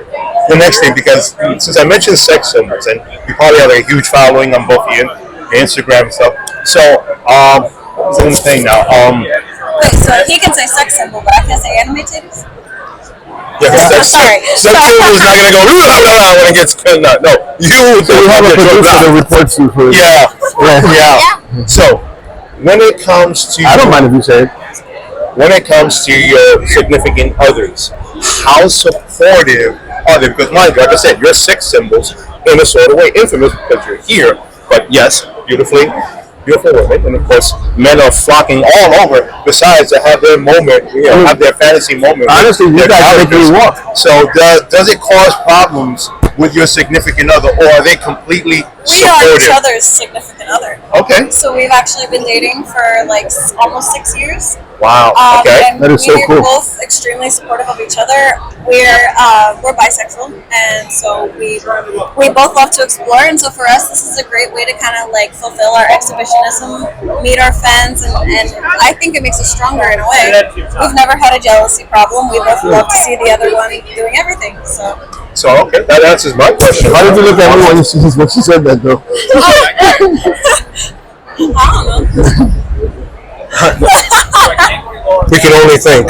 the next thing, because since I mentioned sex symbols, and you probably have a huge following on both of you, Instagram and stuff. So, what's the thing now? Wait, so he can say sex symbol, but I can't say anime titties? Yeah, sorry. Sex symbol is not going to go when it gets cut. No, you have a producer that reports you for Yeah. So, when it comes to, I don't mind if you say it. When it comes to your significant others, how supportive are they? Because mind you, like I said, you're sex symbols in a sort of way, infamous because you're here. But yes, beautiful women, and of course, men are flocking all over. Besides, to have their moment, have their fantasy moment. Honestly, you guys make me walk. So, does it cause problems with your significant other, or are they completely We are supportive? each other's significant other. Okay. So we've actually been dating for like almost 6 years. Wow. Okay. And that is so cool. We're both extremely supportive of each other. We're bisexual, and so we both love to explore. And so for us, this is a great way to kind of like fulfill our exhibitionism, meet our fans, and I think it makes us stronger in a way. We've never had a jealousy problem. We both love to see the other one doing everything. So okay, that answers my question. Why did you look at me when she said that, though? I don't know. We can only think.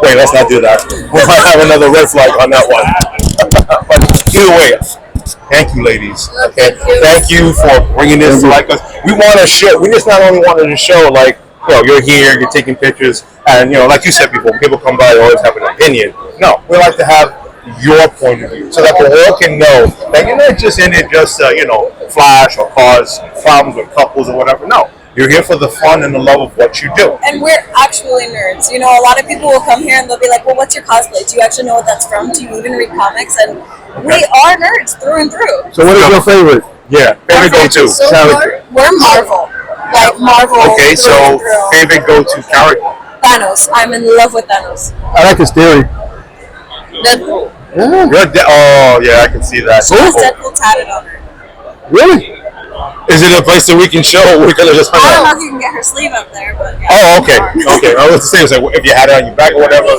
Wait, let's not do that. We might have another red flag on that one. But either way, thank you, ladies. Okay, thank you for bringing this to life. We want to show. We just not only wanted to show, like, you're here, you're taking pictures, and like you said before, people come by, they always have an opinion. No, we like to have your point of view, so that the world can know that you're not just in it just flash or cause problems with couples or whatever. No. You're here for the fun and the love of what you do. And we're actually nerds. A lot of people will come here and they'll be like, well, what's your cosplay? Do you actually know what that's from? Do you even read comics? And we are nerds through and through. So what is your favorite? Yeah, favorite go-to. So we're Marvel. Like Marvel. Okay, so favorite go-to character. Thanos. I'm in love with Thanos. I like his theory. Deadpool. Oh, yeah, I can see that. She has Deadpool tatted on her. Really? Is it a place that we can show? We're gonna just. I don't know if you can get her sleeve up there, but yeah. Oh, okay. I was the same. So if you had it on your back or whatever,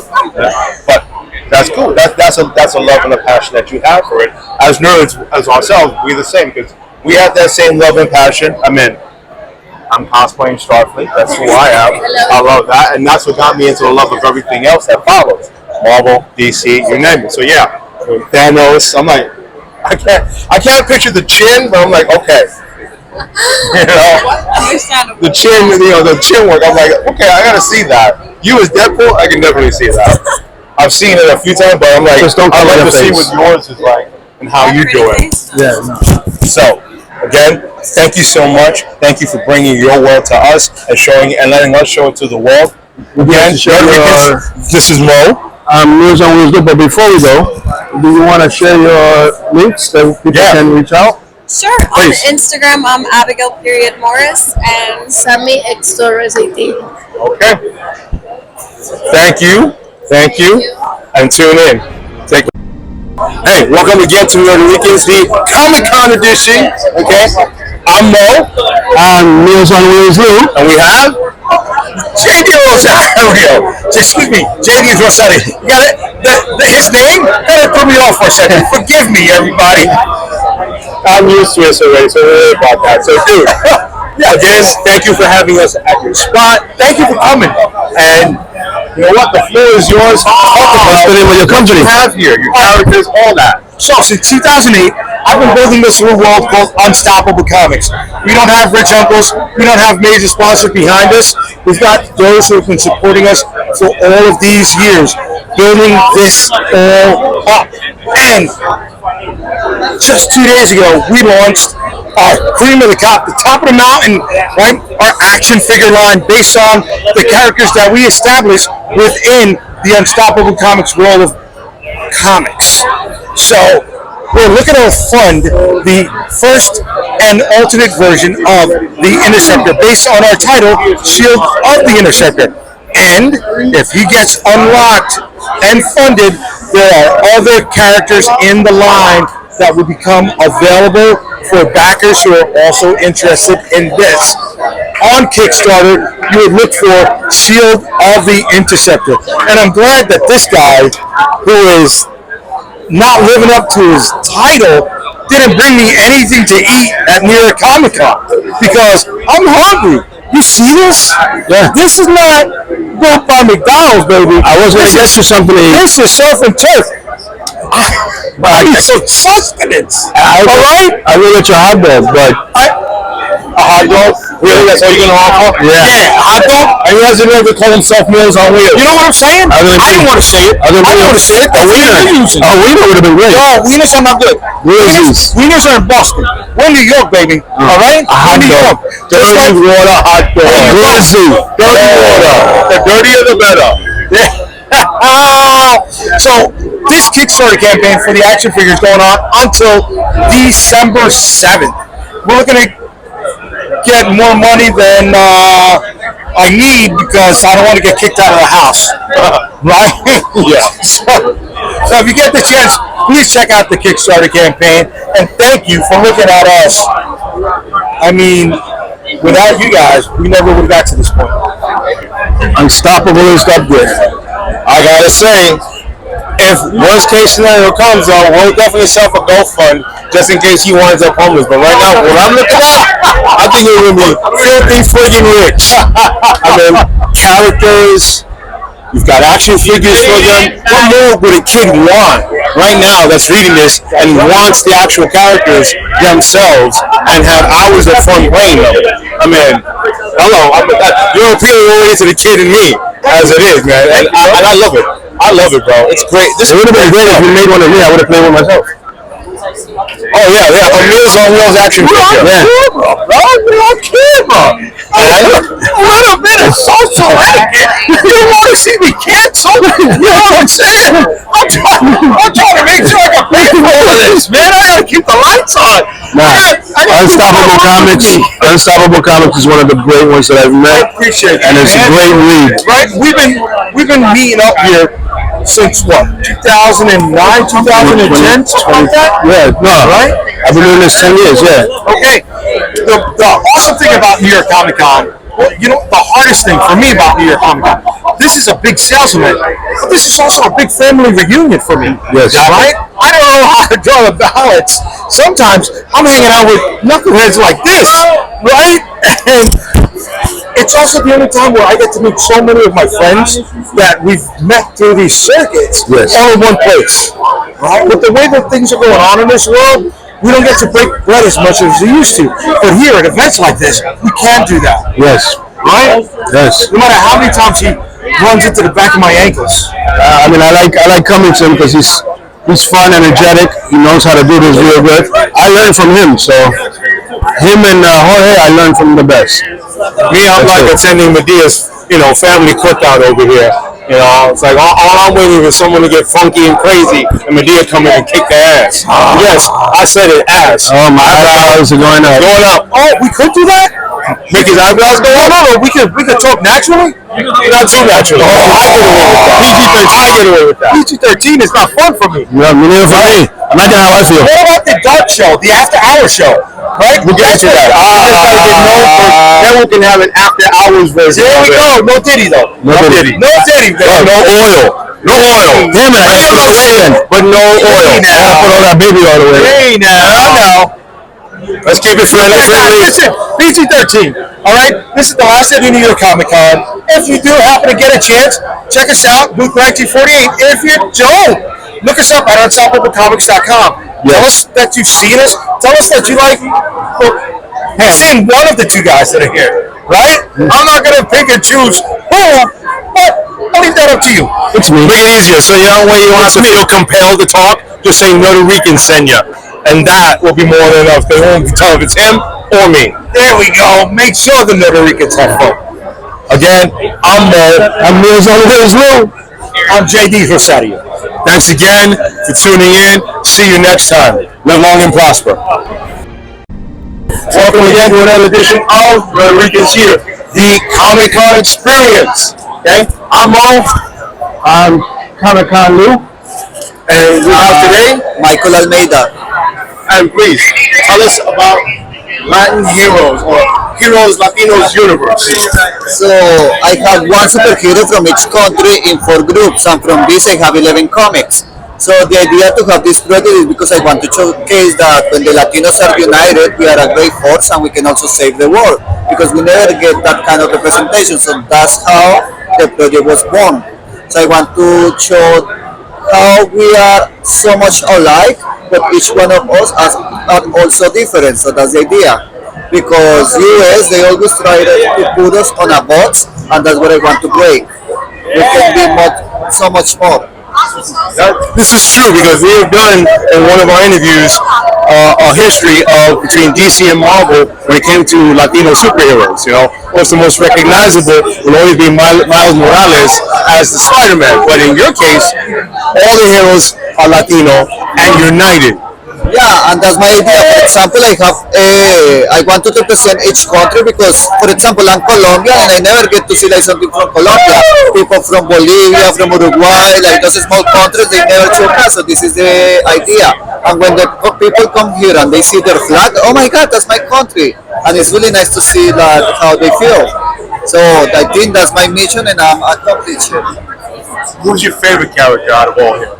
but that's cool. That's a love and a passion that you have for it. As nerds, as ourselves, we're the same because we have that same love and passion. I mean, I'm cosplaying Starfleet. That's who I am. I love that, and that's what got me into the love of everything else that follows: Marvel, DC, you name it. So yeah, Thanos. I'm like, I can't picture the chin, but I'm like, okay. The chin, the chin work. I'm like, okay, I gotta see that. You as Deadpool, I can definitely see that. I've seen it a few times, but I'm like, I'd like to see what yours is like and how you do it. Yeah. So, again, thank you so much. Thank you for bringing your world to us and showing and letting us show it to the world. Again, this is Mo. I'm News on Wheels, but before we go, do you want to share your links that people can reach out? Sure. On Instagram, I'm Abigail.Morris and Sammy X Torres 18. Okay. Thank you. And tune in. Hey, welcome again to Puerto Ricans, the Comic Con edition. Okay. I'm Mo. I'm News on Wheels Lou. And we have JD Rosario. Excuse me, JD Rosario. You got it? His name? That threw me off for a second. Forgive me, everybody. I'm used to it already, so don't worry about that. So, dude, again, thank you for having us at your spot. Thank you for coming. And you know what? The floor is yours. Talk about your company. You have here, your characters, all that. So, since 2008, I've been building this little world called Unstoppable Comics. We don't have rich uncles. We don't have major sponsors behind us. We've got those who have been supporting us for all of these years, building this all up. And just 2 days ago, we launched our cream of the crop, the top of the mountain, right? Our action figure line based on the characters that we established within the Unstoppable Comics world of comics. So we're looking to fund the first and alternate version of the Interceptor based on our title, Shield of the Interceptor. And if he gets unlocked and funded, there are other characters in the line that will become available for backers who are also interested in this. On Kickstarter, you would look for Shield of the Interceptor. And I'm glad that this guy, who is not living up to his title, didn't bring me anything to eat at New York Comic Con because I'm hungry. You see this? Yeah. This is not built by McDonald's, baby. I was going to get you something to eat. This is surf and turf. I need some sustenance. All right? I will get you a hot dog, but... A hot dog? Really? That's all you're going to offer? Yeah. A hot dog? And he hasn't ever called himself Meals on Wheels. You know what I'm saying? I didn't want to say it. I didn't want to say it. A wiener would have been great. No, wieners are not good. Wieners are in Boston. We're in New York, baby. All right? A hot dog. Dirty water hot dog. Dirty water. The dirtier the better. Yeah. So this Kickstarter campaign for the action figures going on until December 7th. We're looking to get more money than I need because I don't want to get kicked out of the house. Right? Yeah. So if you get the chance, please check out the Kickstarter campaign and thank you for looking at us. I mean, without you guys, we never would have got to this point. Unstoppable is that good. I gotta say, if worst case scenario comes up, we'll definitely set up a golf fund just in case he winds up homeless. But right now, what I'm looking at, I think we're gonna be filthy friggin' rich. I mean, characters, you've got action figures for them. What more would a kid want right now that's reading this and wants the actual characters themselves and have hours of fun playing them? I mean, hello, you're appealing already to the kid in me, as it is, man, and I love it. I love it, bro. It's great. This would have been great if you made one of me. I would have played one myself. Oh yeah, a Meals on Wheels action figure. Yeah. You're on camera. A little bit of social etiquette. You want to see me cancel? You know what I'm saying? I'm trying to make sure I can pay for all of this, man. I gotta keep the lights on. Unstoppable Comics is one of the great ones that I've met. I appreciate it. And it's a great read. Right? We've been meeting up here since what? 2009, 2010, something like that? Yeah, no. Right? I've been doing this 10 years, yeah. Okay. The awesome thing about New York Comic Con, well, you know, the hardest thing for me about New York Comic Con, this is a big sales event, but this is also a big family reunion for me. Yes. Right? I don't know how to draw the balance. Sometimes I'm hanging out with knuckleheads like this, right? And it's also the only time where I get to meet so many of my friends that we've met through these circuits all in one place. Right? With the way that things are going on in this world, we don't get to break bread as much as we used to. But here at events like this, we can do that. Yes. Right? Yes. No matter how many times he runs into the back of my ankles. I mean, I like coming to him because he's fun, energetic. He knows how to do this real good. I learned from him, so him and Jorge, I learned from the best. Me, I'm like attending Media's family cookout over here. It's like all I'm waiting is someone to get funky and crazy, and Medea come in and kick their ass. Yes, I said it, ass. Oh, my eyebrows are going up. Going up. Oh, we could do that? Make his eyebrows go up? No, we could talk naturally. Not too natural. Oh, I get away with that. PG-13 is not fun for me. No, me neither for me. Imagine how I feel. What about the dark show, the after-hour show? Right? We got you that. Then we can have an after-hours version. There we go. No titty, though. No titty. No titty. No oil. No oil. Damn it, I got to oil. But no oil. I put all that baby oil away. Hey, now. Let's keep it friendly. Listen, PG-13. All right? This is the last day of New York Comic Con. If you do happen to get a chance, check us out, booth 1948. If you don't, look us up at unstoppablecomics.com. Yes. Tell us that you've seen us. Tell us that you like seeing one of the two guys that are here, right? I'm not going to pick and choose who, but I'll leave that up to you. It's me. Make it easier, so when you want to feel compelled to talk, just say no to Rican send you. And that will be more than enough. They won't tell if it's him or me. There we go. Make sure the Puerto Ricans have fun. Again, I'm Mo. I'm Mills over here as well. I'm JD Rosario. Thanks again for tuning in. See you next time. Live long and prosper. Welcome again to another edition of Puerto Ricans here, the Comic Con experience. Okay, I'm Mo. I'm Comic Con Lou. And we have today Michael Almeida. And please, tell us about Latin Heroes or Heroes Latinos Universe. So, I have one superhero from each country in 4 groups, and from this I have 11 comics. So, the idea to have this project is because I want to showcase that when the Latinos are united, we are a great force and we can also save the world, because we never get that kind of representation. So, that's how the project was born. So, I want to show how we are so much alike, but each one of us are also different. So that's the idea. Because US, they always try to put us on a box, and that's what I want to break. We can be so much more. This is true, because we have done in one of our interviews a history of between DC and Marvel when it came to Latino superheroes. Of course, the most recognizable will always be Miles Morales as the Spider-Man, but in your case, all the heroes are Latino and united. Yeah, and that's my idea. For example, I want to represent each country because, for example, I'm Colombian and I never get to see something from Colombia. People from Bolivia, from Uruguay, those small countries, they never show us. So this is the idea. And when the people come here and they see their flag, oh my God, that's my country. And it's really nice to see how they feel. So I think that's my mission and I'm accomplished it. Who's your favorite character out of all here?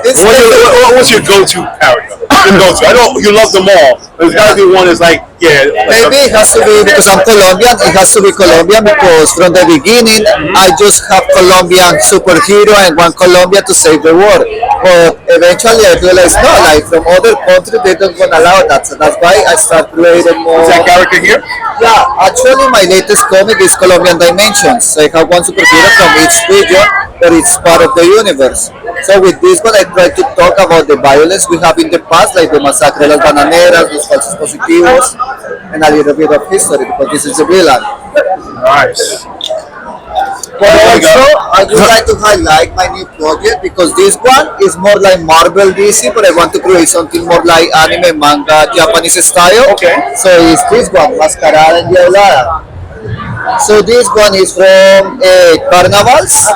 What's your go-to character? I know you love them all. There's got to be one that's maybe it has to be, because I'm Colombian, it has to be Colombian because from the beginning I just have Colombian superhero and want Colombia to save the world. But eventually I realized no, from other countries they don't want to allow that. So that's why I start creating more. Is that character here? Yeah, actually my latest comic is Colombian Dimensions. So I have one superhero from each region, but it's part of the universe. So with this one I try to talk about the violence we have in the past, like the Masacre de las Bananeras, los falsos positivos, and a little bit of history, because this is a villain. Nice. But also, I would like to highlight my new project, because this one is more like Marvel DC, but I want to create something more like anime, manga, Japanese style. Okay. So it's this one, Mascarada and Diablada. So this one is from carnivals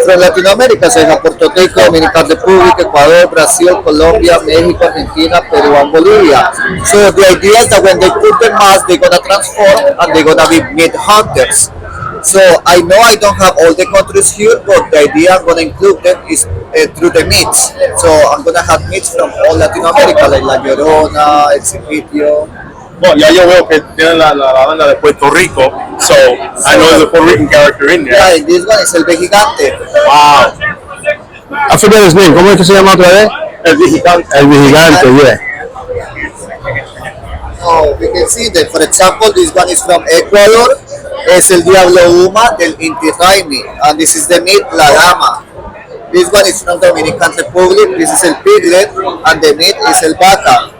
from Latin America. So I have Puerto Rico, Dominican Republic, Ecuador, Brazil, Colombia, Mexico, Argentina, Peru, and Bolivia. So the idea is that when they put the mask, they're gonna transform and they're gonna be meat hunters. So I know I don't have all the countries here, but the idea I'm gonna include them is through the meats. So I'm gonna have meats from all Latin America, like La Llorona, El Cipitio. Well, ya yo veo que tienen la banda de Puerto Rico, so I know there's a Puerto Rican character in there. Yeah, this one is El Vigigante. Wow. I forget his name. ¿Cómo es que se llama otra vez? El Vigigante. El Vigigante, yeah. Oh, we can see that. For example, this one is from Ecuador. Es el Diablo Uma del Inti Raimi, and this is the meat Laloma. This one is from Dominican Republic. This is El Piglet, and the meat is El Vaca.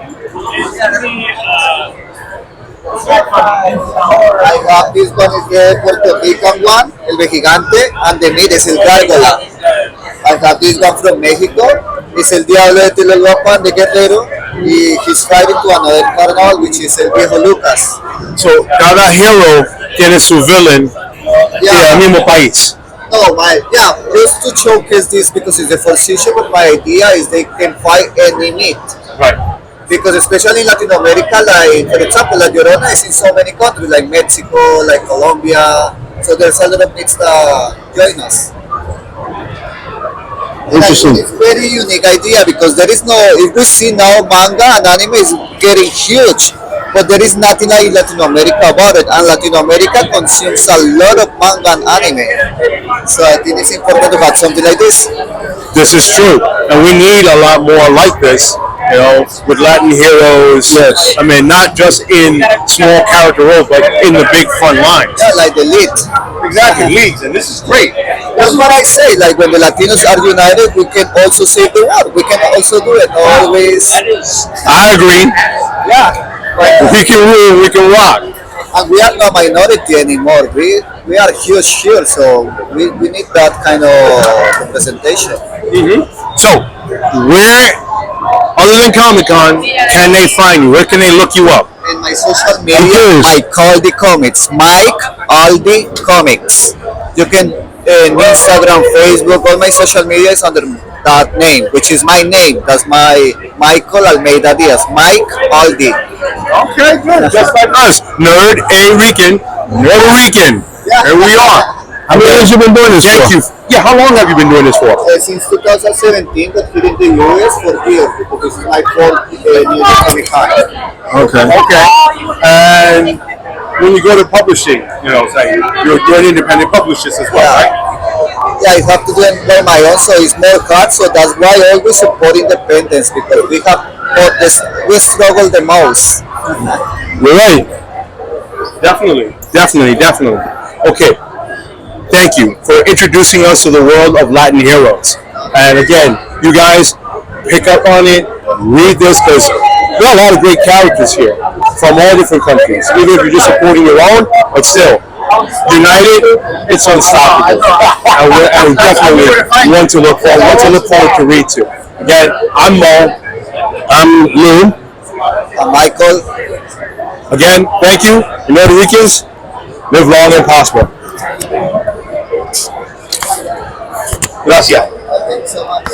I have this one is the Puerto Rican one, el Gigante, and the meat is el Gárgola. I have this one from Mexico, es el Diablo de Tlalopan de Guerrero, y he's fighting to another carnival, which is el Viejo Lucas. So, cada hero tiene su villain en el mismo país. No, just to showcase this because it's the first issue, but my idea is they can fight any meat. Right. Because especially in Latin America, like for example, La Llorona is in so many countries, like Mexico, like Colombia. So there's a lot of meats that join us. Interesting. It's very unique idea because there is no. If we see now, manga and anime is getting huge, but there is nothing like Latin America about it, and Latin America consumes a lot of manga and anime. So I think it's important to have something like this. This is true, and we need a lot more like this. You know, with Latin heroes. Yes. I mean, not just in small character roles, but in the big front lines. Yeah, like the lead. Exactly, leads, and this is great. That's what I say. Like when the Latinos are united, we can also save the world. We can also do it. Always. I agree. Yeah. We can rule. We can rock. And we are not minority anymore. We are huge here, so we need that kind of representation. So, where, other than Comic Con, can they find you? Where can they look you up? In my social media, Mike Aldi Comics. Mike Aldi Comics. You can in Instagram, Facebook, all my social media is under that name, which is my name. That's my Michael Almeida Diaz. Mike Aldi. Okay, good. Just like us. Nerd and Rican. Puerto Rican. Here we are. How many years have you been doing this for? Thank you. Yeah, how long have you been doing this for? Since 2017, but here in the US for years, because this is my fourth New York Comic Con. Okay. Okay. And when you go to publishing, you know, say you're doing independent publishers as well, right? Yeah, I have to do it by my own, so it's more hard. So that's why I always support independence because we struggle the most. You're right. Definitely. Okay. Thank you for introducing us to the world of Latin heroes. And again, you guys pick up on it, read this, because there are a lot of great characters here from all different countries. Even if you're just supporting your own, but still, united, it's unstoppable. And we definitely want to look forward to read to. Again, I'm Mo. I'm Lou. I'm Michael. Again, thank you. Puerto Ricans, live long and prosper. Gracias. Thanks so much.